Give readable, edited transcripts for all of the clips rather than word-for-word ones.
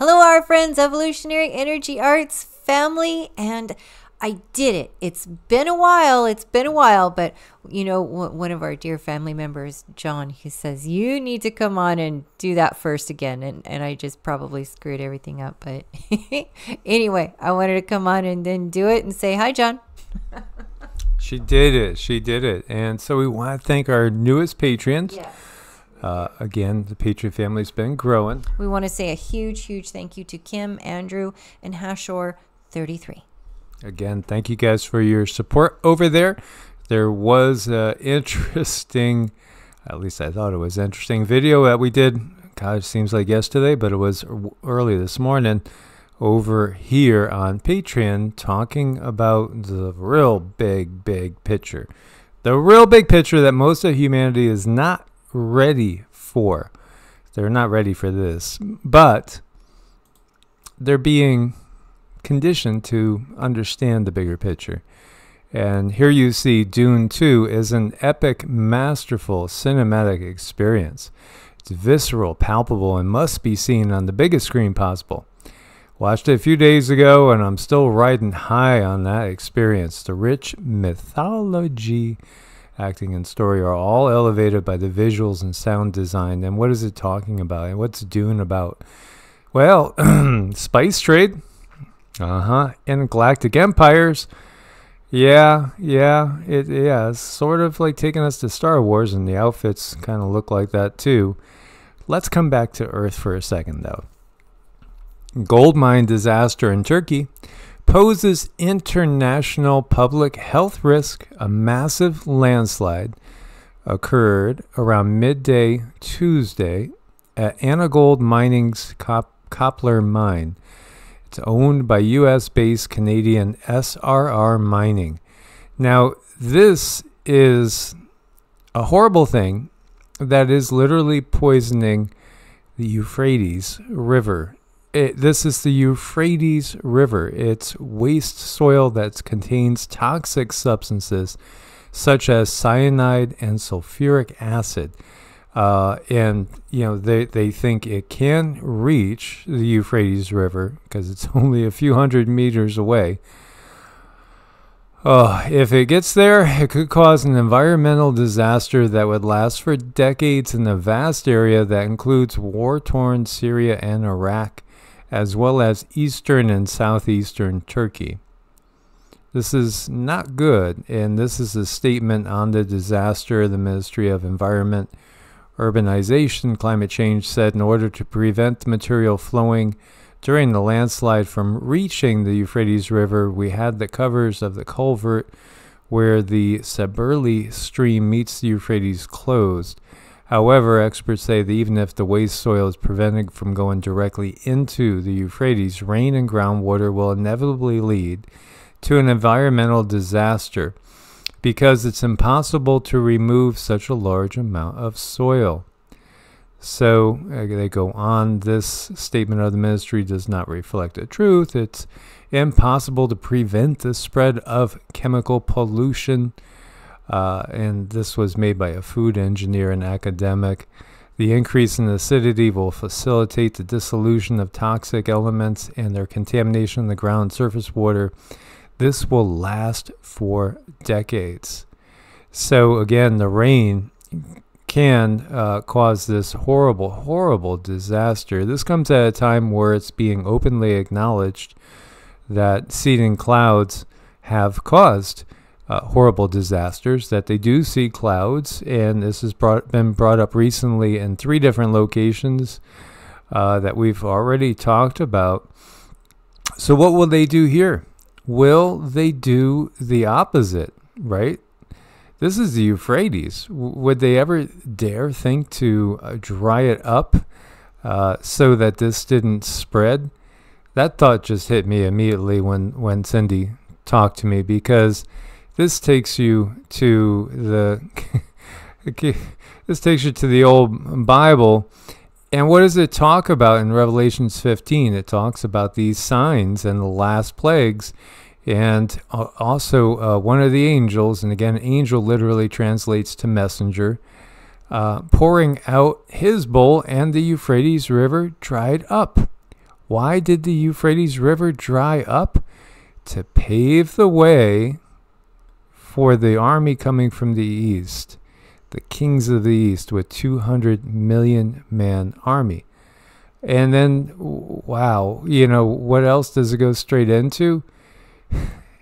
Hello, our friends, Evolutionary Energy Arts family, and I did it. It's been a while, but you know, one of our dear family members, John, he says, you need to come on and do that first again. And I just probably screwed everything up. But anyway, I wanted to come on and then do it and say, hi, John. She did it. And so we want to thank our newest patrons. Yes. Again, the Patreon family's been growing. We want to say a huge thank you to Kim, Andrew, and Hashor33. Again, thank you guys for your support over there. There was an interesting, at least I thought it was interesting, video that we did. God, it seems like yesterday, but it was early this morning over here on Patreon talking about the real big picture. The real big picture that most of humanity is not ready for. They're not ready for this, but they're being conditioned to understand the bigger picture. And here you see Dune 2 is an epic, masterful cinematic experience. It's visceral, palpable, and must be seen on the biggest screen possible. Watched it a few days ago, and I'm still riding high on that experience. The rich mythology, acting, and story are all elevated by the visuals and sound design. And what is it talking about? And what's Dune about? Well, spice trade. And galactic empires. It's sort of like taking us to Star Wars, and the outfits kind of look like that too. Let's come back to Earth for a second, though. Gold mine disaster in Turkey poses international public health risk. A massive landslide occurred around midday Tuesday at Anagold Mining's Copper Mine. It's owned by U.S.-based Canadian SRR Mining. Now, this is a horrible thing that is literally poisoning the Euphrates River. This is the Euphrates River. It's waste soil that contains toxic substances such as cyanide and sulfuric acid. And you know, they think it can reach the Euphrates River because it's only a few hundred meters away. If it gets there, it could cause an environmental disaster that would last for decades in a vast area that includes war-torn Syria and Iraq, as well as eastern and southeastern Turkey. This is not good, and this is a statement on the disaster. The Ministry of Environment, Urbanization, Climate Change said in order to prevent the material flowing during the landslide from reaching the Euphrates River, we had the covers of the culvert where the Saberli stream meets the Euphrates closed. However, experts say that even if the waste soil is prevented from going directly into the Euphrates, rain and groundwater will inevitably lead to an environmental disaster because it's impossible to remove such a large amount of soil. So they go on, this statement of the ministry does not reflect the truth. It's impossible to prevent the spread of chemical pollution. And this was made by a food engineer and academic. The increase in acidity will facilitate the dissolution of toxic elements and their contamination in the ground and surface water. This will last for decades. So again, the rain can cause this horrible disaster. This comes at a time where it's being openly acknowledged that seeding clouds have caused horrible disasters, that they do see clouds, and this has been brought up recently in 3 different locations that we've already talked about. So what will they do here? Will they do the opposite, right? This is the Euphrates. Would they ever dare think to dry it up so that this didn't spread? That thought just hit me immediately when Cindy talked to me, because this takes you to the old Bible. And what does it talk about in Revelations 15? It talks about these signs and the last plagues. And also one of the angels, and again, angel literally translates to messenger, pouring out his bowl, and the Euphrates River dried up. Why did the Euphrates River dry up? To pave the way for the army coming from the east, the kings of the east with 200 million man army. And then, wow, you know, what else does it go straight into?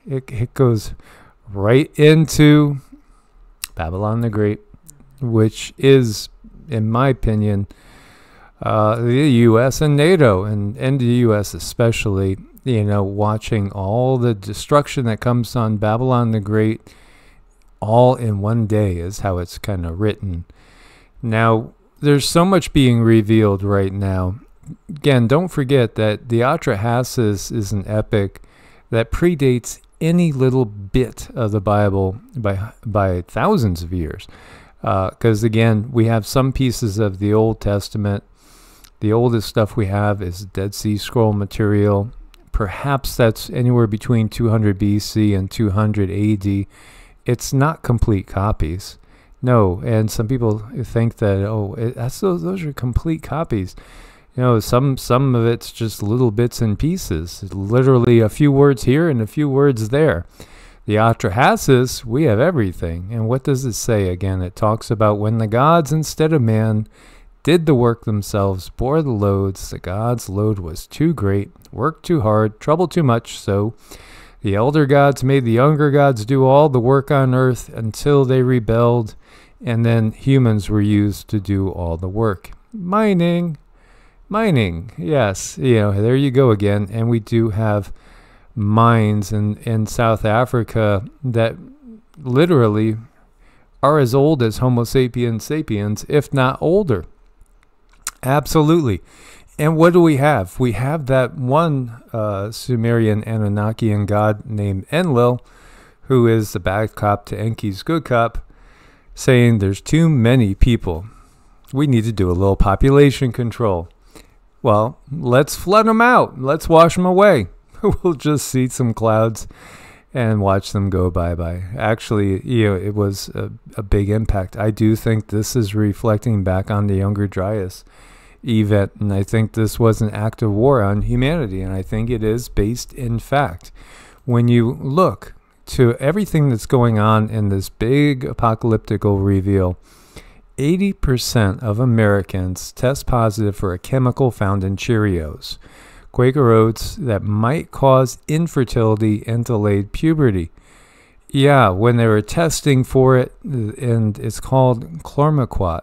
It goes right into Babylon the Great, which is, in my opinion, the U.S. and NATO, and the U.S. especially, you know, watching all the destruction that comes on Babylon the Great all in one day is how it's kind of written. Now, there's so much being revealed right now. Again, don't forget that the Atrahasis is an epic that predates any little bit of the Bible by thousands of years. Because, again, we have some pieces of the Old Testament. The oldest stuff we have is Dead Sea Scroll material. Perhaps that's anywhere between 200 BC and 200 AD. It's not complete copies. No, and some people think that, oh, those are complete copies. You know, some of it's just little bits and pieces. Literally a few words here and a few words there. The Atrahasis, we have everything. And what does it say? Again, it talks about when the gods instead of man did the work themselves, bore the loads. The gods' load was too great, worked too hard, trouble too much. So the elder gods made the younger gods do all the work on earth until they rebelled. And then humans were used to do all the work. Mining, yes, you know, there you go again. And we do have mines in South Africa that literally are as old as Homo sapiens sapiens, if not older. Absolutely. And what do we have? We have that one Sumerian Anunnakian god named Enlil, who is the bad cop to Enki's good cop, saying there's too many people. We need to do a little population control. Well, let's flood them out. Let's wash them away. We'll just see some clouds and watch them go bye-bye. Actually, you know, it was a big impact. I do think this is reflecting back on the Younger Dryas event, and I think this was an act of war on humanity, and I think it is based in fact. When you look to everything that's going on in this big apocalyptical reveal, 80% of Americans test positive for a chemical found in Cheerios, Quaker Oats, that might cause infertility and delayed puberty. Yeah, when they were testing for it, and it's called chlormequat,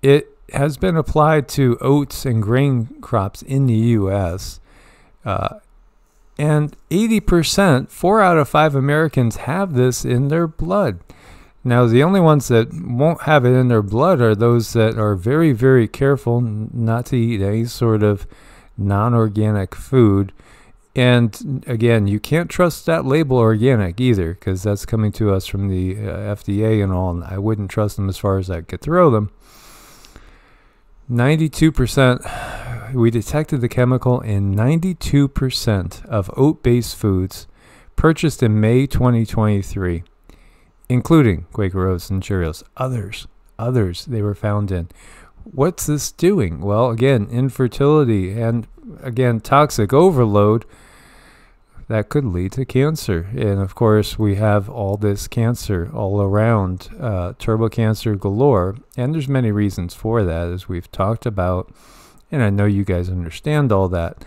it has been applied to oats and grain crops in the U.S., and 80%, 4 out of 5 Americans have this in their blood. Now, the only ones that won't have it in their blood are those that are very, very careful not to eat any sort of non-organic food. And again, you can't trust that label organic either, because that's coming to us from the FDA and all, and I wouldn't trust them as far as I could throw them. 92%, we detected the chemical in 92% of oat-based foods purchased in May 2023. Including Quaker Oats and Cheerios. Others they were found in. What's this doing? Well, again, infertility and, again, toxic overload that could lead to cancer. And, of course, we have all this cancer all around, turbo cancer galore. And there's many reasons for that, as we've talked about. And I know you guys understand all that.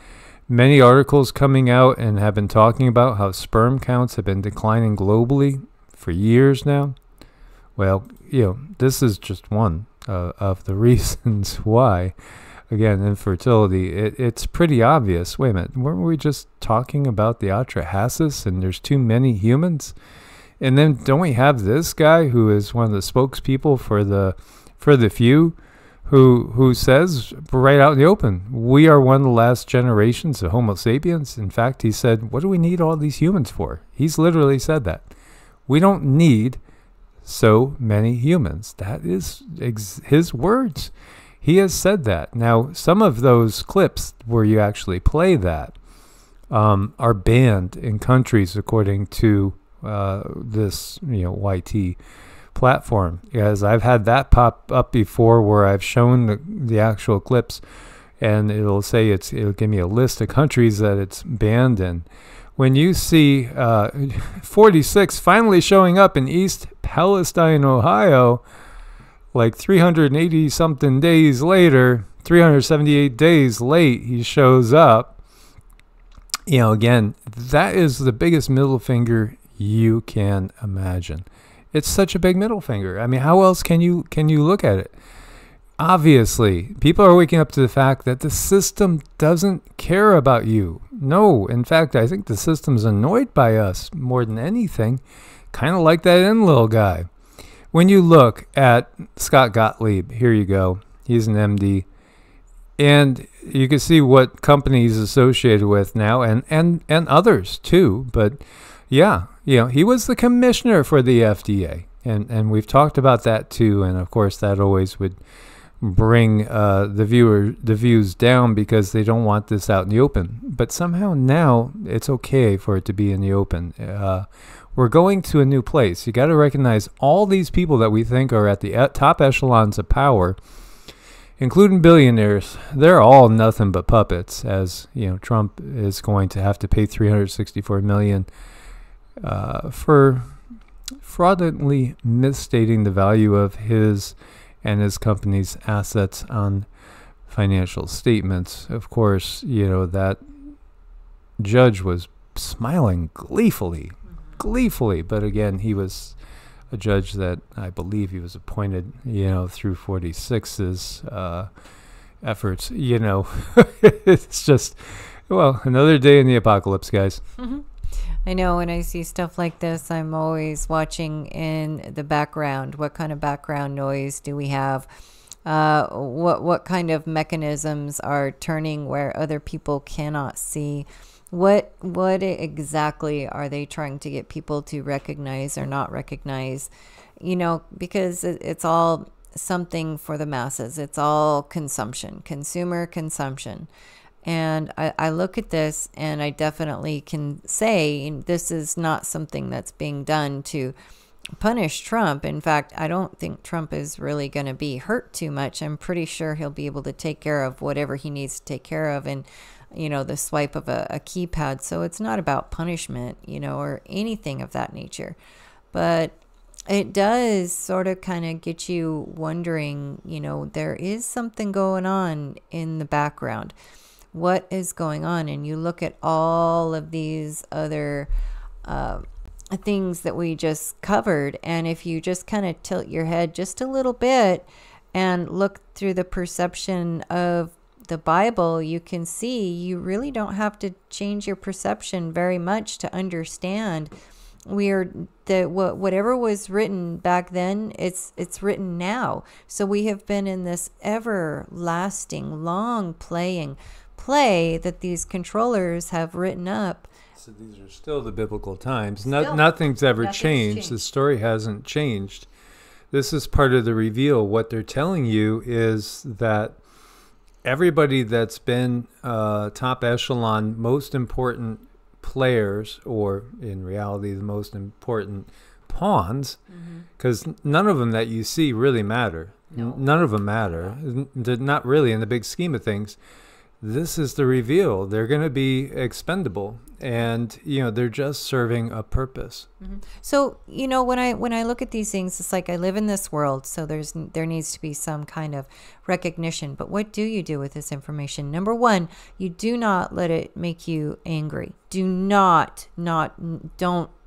Many articles coming out and have been talking about how sperm counts have been declining globally for years now. Well, you know, this is just one of the reasons why. Again, infertility, it's pretty obvious. Wait a minute, weren't we just talking about the Atrahasis and there's too many humans? And then don't we have this guy who is one of the spokespeople for the few who says right out in the open, we are one of the last generations of Homo sapiens. In fact, he said, what do we need all these humans for? He's literally said that. We don't need so many humans. That is his words. He has said that. Now, some of those clips where you actually play that are banned in countries according to this, you know, YT platform. As I've had that pop up before, where I've shown the actual clips, and it'll give me a list of countries that it's banned in. When you see 46 finally showing up in East Palestine, Ohio, like 380 something days later, 378 days late, he shows up. You know, again, that is the biggest middle finger you can imagine. It's such a big middle finger. I mean, how else can you look at it? Obviously, people are waking up to the fact that the system doesn't care about you. No, in fact, I think the system's annoyed by us more than anything, kind of like that little guy. When you look at Scott Gottlieb, here you go. He's an MD. And you can see what company he's associated with now, and others too. But yeah, you know, he was the commissioner for the FDA. And we've talked about that too. And of course, that always would bring the views down because they don't want this out in the open. But somehow now it's okay for it to be in the open. We're going to a new place. You got to recognize all these people that we think are at the top echelons of power, including billionaires. They're all nothing but puppets, as you know. Trump is going to have to pay $364 million for fraudulently misstating the value of his and his company's assets on financial statements. Of course, you know, that judge was smiling gleefully, but again, he was a judge that I believe he was appointed, you know, through 46's efforts. You know, it's just, well, another day in the apocalypse, guys. I know when I see stuff like this, I'm always watching in the background. What kind of background noise do we have? What kind of mechanisms are turning where other people cannot see? What exactly are they trying to get people to recognize or not recognize? You know, because it's all something for the masses. It's all consumption, consumer consumption. And I look at this and I definitely can say this is not something that's being done to punish Trump. In fact, I don't think Trump is really going to be hurt too much. I'm pretty sure he'll be able to take care of whatever he needs to take care of in, you know, the swipe of a keypad. So it's not about punishment, you know, or anything of that nature. But it does sort of kind of get you wondering, you know, there is something going on in the background. What is going on? And you look at all of these other things that we just covered, and if you just kind of tilt your head just a little bit and look through the perception of the Bible, you can see you really don't have to change your perception very much to understand whatever was written back then, it's written now. So we have been in this everlasting, long play that these controllers have written up. So these are still the biblical times. Nothing's ever changed. The story hasn't changed. This is part of the reveal. What they're telling you is that everybody that's been top echelon, most important players, or in reality the most important pawns, because none of them that you see really matter. No. None of them matter. They're not really in the big scheme of things. This is the reveal. They're going to be expendable, and you know, they're just serving a purpose. So you know, when I look at these things, it's like I live in this world, so there needs to be some kind of recognition. But what do you do with this information? Number one, you do not let it make you angry. Don't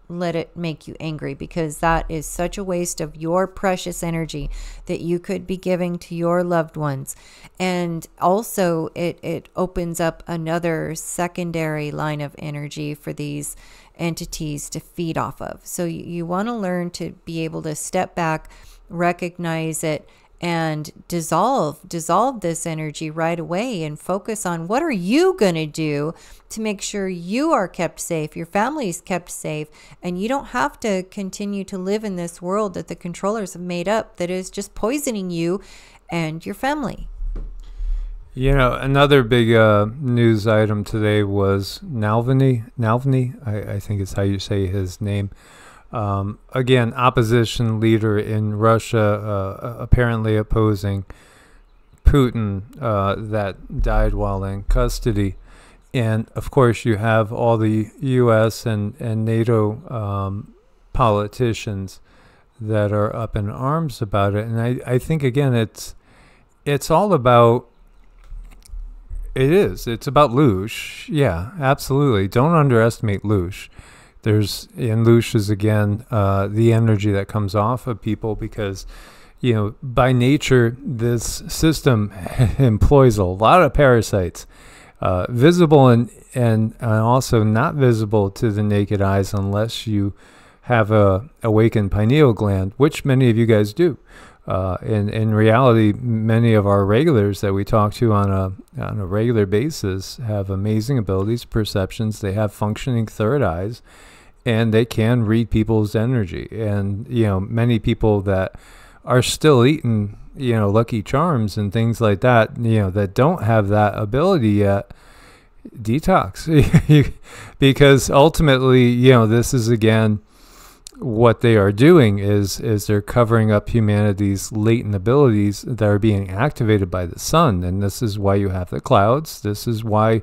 let it make you angry, because that is such a waste of your precious energy that you could be giving to your loved ones. And also it opens up another secondary line of energy for these entities to feed off of. So you want to learn to be able to step back, recognize it, and dissolve this energy right away, and focus on what are you going to do to make sure you are kept safe, your family is kept safe, and you don't have to continue to live in this world that the controllers have made up that is just poisoning you and your family. You know, another big news item today was Navalny, I think is how you say his name. Again, opposition leader in Russia, apparently opposing Putin that died while in custody. And, of course, you have all the U.S. and NATO politicians that are up in arms about it. And I think, again, it's all about, it's about Loosh. Yeah, absolutely. Don't underestimate Loosh. Loosh is, again, the energy that comes off of people because, by nature, this system employs a lot of parasites. Visible and also not visible to the naked eyes unless you have a awakened pineal gland, which many of you guys do. In reality, many of our regulars that we talk to on a regular basis have amazing abilities, perceptions. They have functioning third eyes, and they can read people's energy. And many people that are still eating Lucky Charms and things like that, that don't have that ability yet, detox. Because ultimately, this is, again, what they are doing is they're covering up humanity's latent abilities that are being activated by the sun. And this is why you have the clouds. This is why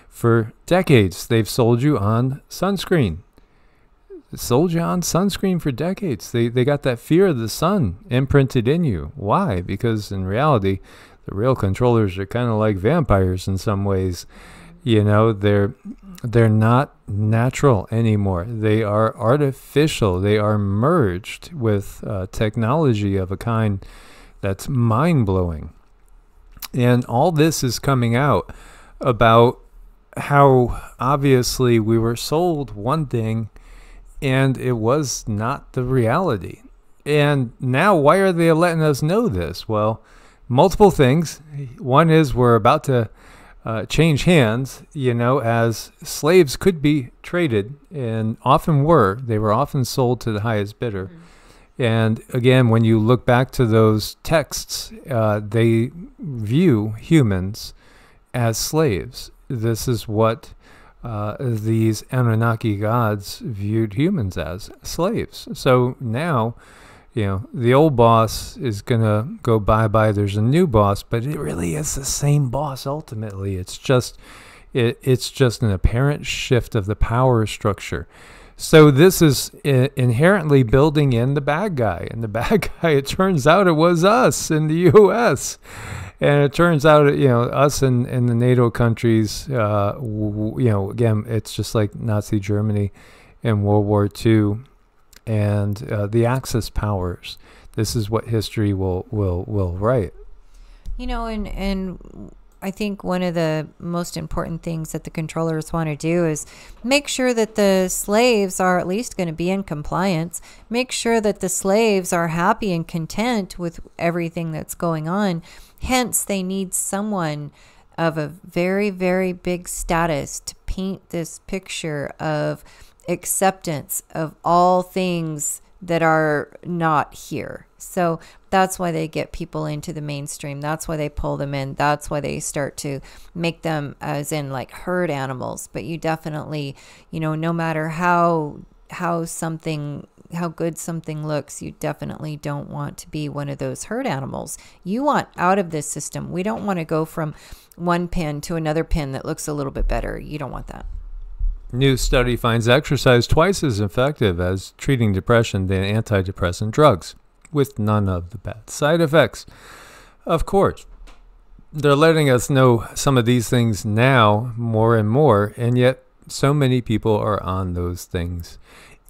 for decades they've sold you on sunscreen. For decades. They got that fear of the sun imprinted in you. Why? Because in reality, the real controllers are kind of like vampires in some ways. They're not natural anymore. They are artificial. They are merged with technology of a kind that's mind-blowing. And all this is coming out about how obviously we were sold one thing and it was not the reality. And now, why are they letting us know this? Well, multiple things. One is we're about to change hands, as slaves could be traded, and often were. They were often sold to the highest bidder. Mm-hmm. And again, when you look back to those texts, they view humans as slaves. This is what these Anunnaki gods viewed humans as, slaves. So now, the old boss is going to go bye-bye. There's a new boss, but it really is the same boss ultimately. It's just an apparent shift of the power structure. So this is inherently building in the bad guy. And the bad guy, it turns out it was us in the U.S., and it turns out, us in the NATO countries, again, it's just like Nazi Germany in World War II and the Axis powers. This is what history will write. And I think one of the most important things that the controllers want to do is make sure that the slaves are at least going to be in compliance. Make sure that the slaves are happy and content with everything that's going on. Hence, they need someone of a very, very big status to paint this picture of acceptance of all things that are not here. So that's why they get people into the mainstream. That's why they pull them in. That's why they start to make them as in like herd animals. But you definitely, no matter how good something looks, you definitely don't want to be one of those herd animals. You want out of this system. We don't want to go from one pin to another pin that looks a little bit better. You don't want that. New study finds exercise twice as effective as treating depression than antidepressant drugs, with none of the bad side effects. Of course, they're letting us know some of these things now more and more, and yet so many people are on those things.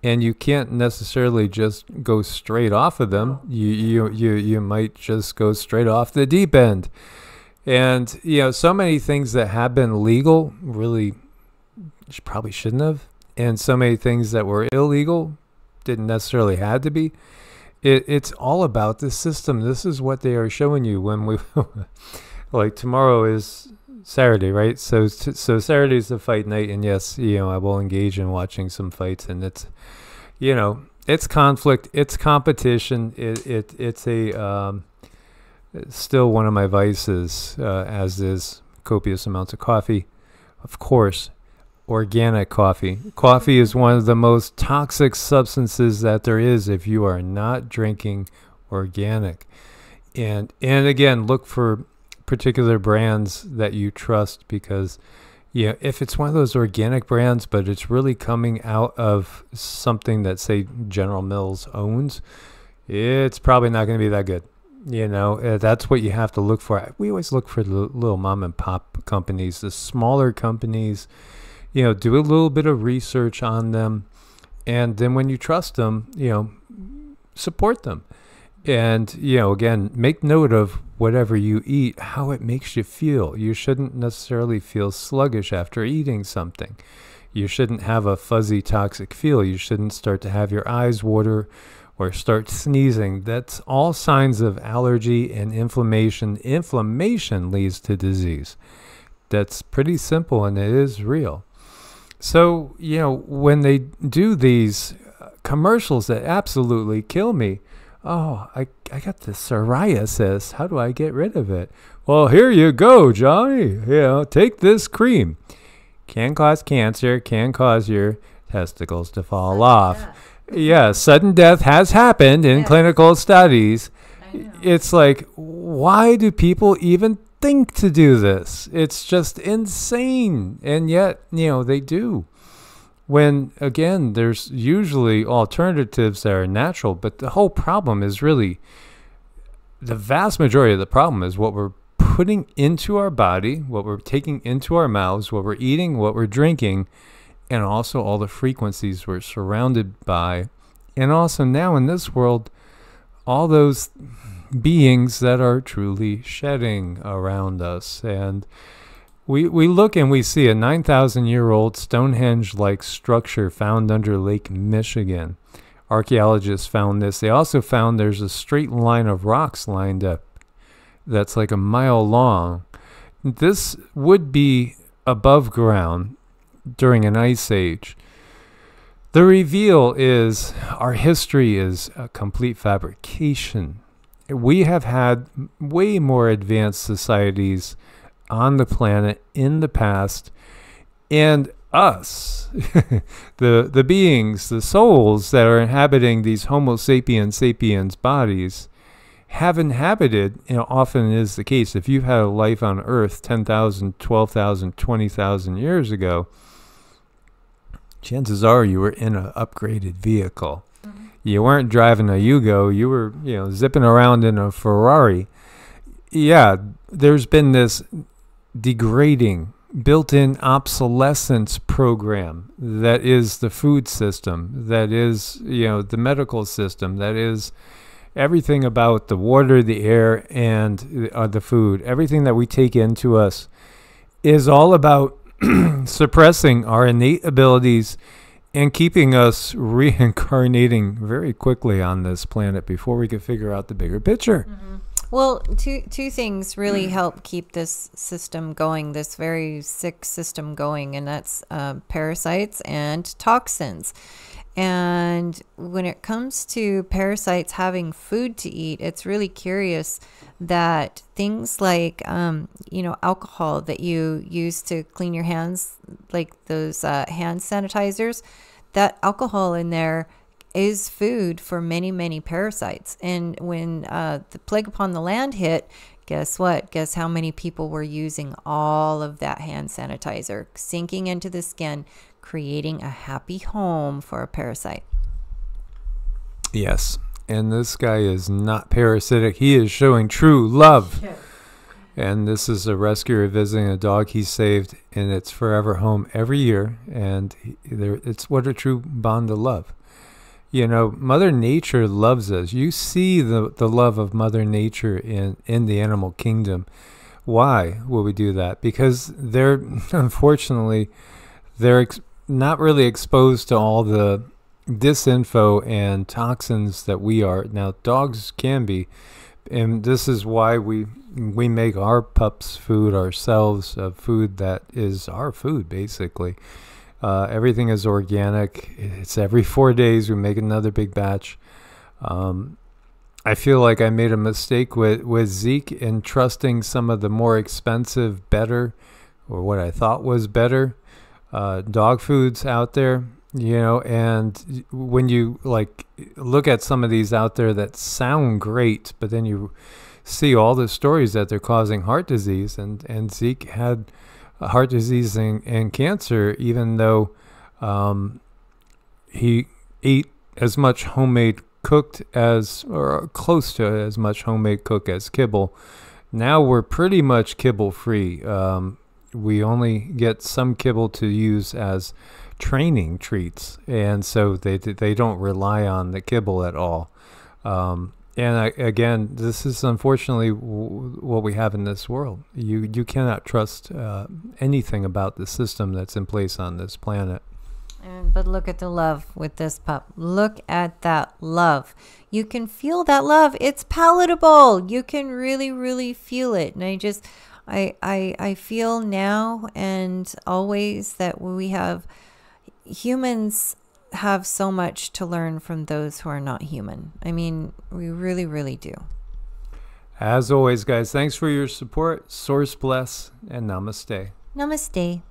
And you can't necessarily just go straight off of them. You might just go straight off the deep end. And, so many things that have been legal really probably shouldn't have. And so many things that were illegal didn't necessarily have to be. It's all about the system. This is what they are showing you when we, like tomorrow is Saturday, right? So Saturday is the fight night. And yes, I will engage in watching some fights, and it's, it's conflict, it's competition. It's still one of my vices, as is copious amounts of coffee. Of course, organic coffee. Coffee is one of the most toxic substances that there is if you are not drinking organic. And again, look for particular brands that you trust, because yeah, if it's one of those organic brands, but it's really coming out of something that, say, General Mills owns, it's probably not going to be that good. That's what you have to look for. We always look for the little mom and pop companies, the smaller companies, do a little bit of research on them. And then when you trust them, support them. And, again, make note of whatever you eat, how it makes you feel. You shouldn't necessarily feel sluggish after eating something. You shouldn't have a fuzzy, toxic feel. You shouldn't start to have your eyes water or start sneezing. That's all signs of allergy and inflammation. Inflammation leads to disease. That's pretty simple, and it is real. So, when they do these commercials that absolutely kill me, oh, I got the psoriasis. How do I get rid of it? Well, here you go, Johnny. Take this cream. Can cause cancer, can cause your testicles to fall off. Yeah, sudden death has happened in clinical studies. It's like, why do people even think to do this? It's just insane. And yet, they do. When, again, there's usually alternatives that are natural, but the whole problem is really, the vast majority of the problem is what we're putting into our body, what we're taking into our mouths, what we're eating, what we're drinking, and also all the frequencies we're surrounded by. And also now in this world, all those beings that are truly shedding around us. And we look and we see a 9,000-year-old Stonehenge-like structure found under Lake Michigan. Archaeologists found this. They also found there's a straight line of rocks lined up that's like a mile long. This would be above ground during an ice age. The reveal is our history is a complete fabrication. We have had way more advanced societies on the planet in the past, and us, the beings, the souls that are inhabiting these Homo sapiens bodies, have inhabited, often is the case, if you've had a life on Earth 10,000, 12,000, 20,000 years ago, chances are you were in an upgraded vehicle. Mm-hmm. You weren't driving a Yugo, you were, zipping around in a Ferrari. Yeah, there's been this degrading built-in obsolescence program that is the food system, that is, the medical system, that is everything about the water, the air, and the food. Everything that we take into us is all about suppressing our innate abilities and keeping us reincarnating very quickly on this planet before we could figure out the bigger picture. Mm-hmm. Well, two things really help keep this system going, this very sick system going, and that's parasites and toxins. And when it comes to parasites having food to eat, it's really curious that things like, alcohol that you use to clean your hands, like those hand sanitizers, that alcohol in there is food for many, many parasites. And when the plague upon the land hit, guess what? Guess how many people were using all of that hand sanitizer, sinking into the skin, creating a happy home for a parasite. Yes. And this guy is not parasitic. He is showing true love. Yeah. And this is a rescuer visiting a dog he saved in its forever home every year. And it's what a true bond of love. Mother Nature loves us. You see the love of Mother Nature in the animal kingdom. Why will we do that? Because they're, unfortunately, they're not really exposed to all the disinfo and toxins that we are. Now, dogs can be, and this is why we make our pups food ourselves, food that is our food, basically. Everything is organic. It's every 4 days we make another big batch. I feel like I made a mistake with Zeke in trusting some of the more expensive, better, or what I thought was better dog foods out there, and when you look at some of these out there that sound great, but then you see all the stories that they're causing heart disease. And Zeke had heart disease and cancer, even though he ate as much homemade cooked as, or close to as much homemade cook as kibble. Now we're pretty much kibble free. We only get some kibble to use as training treats, and so they don't rely on the kibble at all. Again, this is unfortunately what we have in this world. You cannot trust anything about the system that's in place on this planet. But look at the love with this pup. Look at that love. You can feel that love. It's palatable. You can really, really feel it. And I feel now and always that humans have so much to learn from those who are not human. I mean, we really, really do. As always, guys, thanks for your support. Source bless and namaste. Namaste.